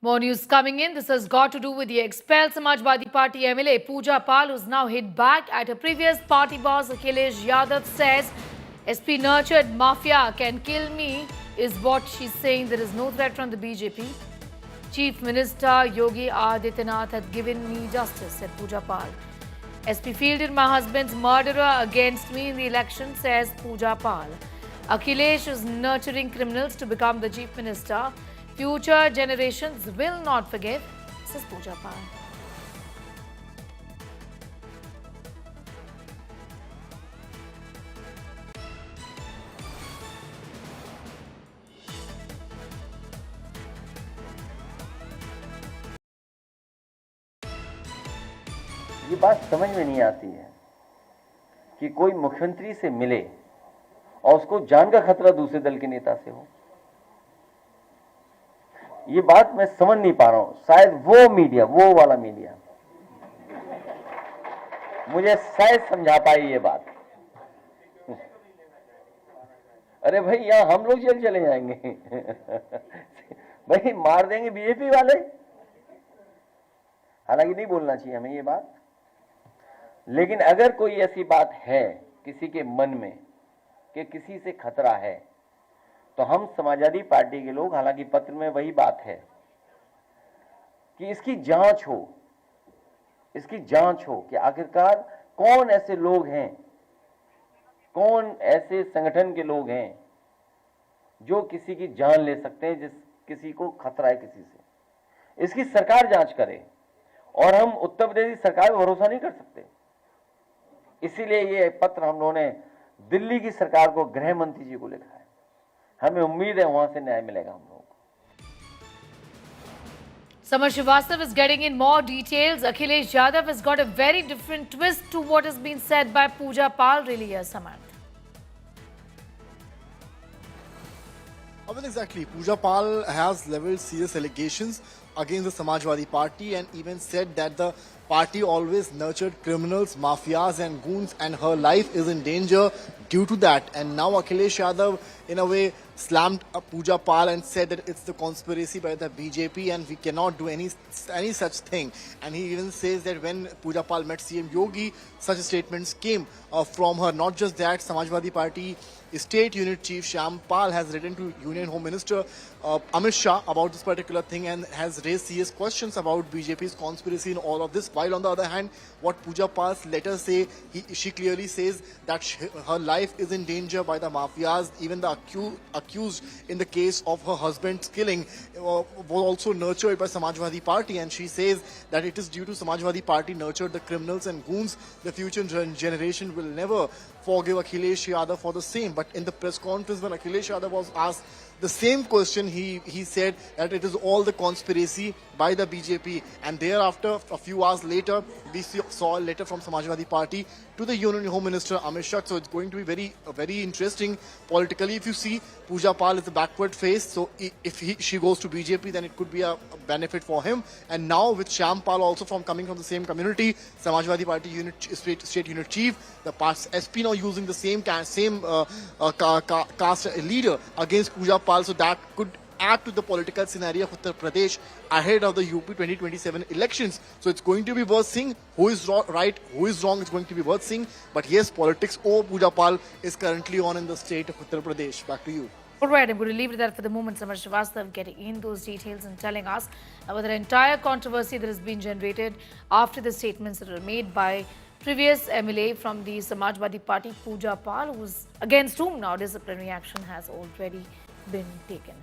More news coming in. This has got to do with the expelled Samajwadi Party MLA Pooja Pal, who's now hit back at her previous party boss Akhilesh Yadav. Says SP nurtured mafia can kill me is what she's saying. There is no threat from the BJP. Chief Minister Yogi Adityanath had given me justice, said Pooja Pal. SP fielded my husband's murderer against me in the election, says Pooja Pal. Akhilesh is nurturing criminals to become the chief minister. Future generations will not forgive, says Pooja Pal. ये बात समझ में नहीं आती है कि कोई मुख्यमंत्री से मिले और उसको जान का खतरा दूसरे दल के नेता से हो। ये बात मैं समझ नहीं पा रहा हूं। शायद वो मीडिया, वो वाला मीडिया मुझे शायद समझा पाई ये बात। अरे भाई, यहां हम लोग जेल चले जाएंगे। भाई मार देंगे बीजेपी वाले। हालांकि नहीं बोलना चाहिए हमें ये बात, लेकिन अगर कोई ऐसी बात है किसी के मन में कि किसी से खतरा है, तो हम समाजवादी पार्टी के लोग, हालांकि पत्र में वही बात है कि इसकी जांच हो कि आखिरकार कौन ऐसे लोग हैं, कौन ऐसे संगठन के लोग हैं जो किसी की जान ले सकते हैं, जिस किसी को खतरा है किसी से। इसकी सरकार जांच करे, और हम उत्तर प्रदेश की सरकार पर भरोसा नहीं कर सकते। इसीलिए ये पत्र हम लोगों ने दिल्ली की सरकार को, गृह मंत्री जी को लिखा है। हमें उम्मीद है वहां से न्याय मिलेगा हम लोगों को। Samar Srivastava is getting in more details. Akhilesh Yadav has got a very different twist to what has been said by Pooja Pal. Really, yes, Samar. Well, exactly. Pooja Pal has leveled serious allegations against the Samajwadi Party and even said that the party always nurtured criminals, mafias and goons, and her life is in danger due to that. And now Akhilesh Yadav, in a way, slammed Pooja Pal and said that it's the conspiracy by the BJP and we cannot do any such thing. And he even says that when Pooja Pal met CM Yogi, such statements came from her. Not just that, Samajwadi Party State Unit Chief Shyam Pal has written to Union Home Minister Amit Shah about this particular thing and has raised serious questions about BJP's conspiracy in all of this. While on the other hand, what Pooja Pal's letters say, she clearly says that her life is in danger by the mafias. Even the accused in the case of her husband's killing was also nurtured by Samajwadi Party, and she says that it is due to Samajwadi Party nurtured the criminals and goons. The future generation will never forgive Akhilesh Yadav for the same. But in the press conference when Akhilesh Yadav was asked the same question, he said that it is all the conspiracy by the BJP. And thereafter, a few hours later, we saw a letter from Samajwadi Party to the Union Home Minister Amit Shah. So it's going to be very interesting politically. If you see, Pooja Pal is a backward face. So if she goes to BJP, then it could be a benefit for him. And now with Shyam Pal also coming from the same community, Samajwadi Party State Unit Chief, the SP now using the same caste leader against Pooja Pal. So that could add to the political scenario of Uttar Pradesh ahead of the UP 2027 elections. So it's going to be worth seeing who is right, who is wrong. It's going to be worth seeing. But yes, politics over Pooja Pal is currently on in the state of Uttar Pradesh. Back to you. All right, I'm going to leave it there for the moment. Samar Srivastava getting in those details and telling us about the entire controversy that has been generated after the statements that were made by previous MLA from the Samajwadi Party, Pooja Pal, against whom now disciplinary action has already been taken.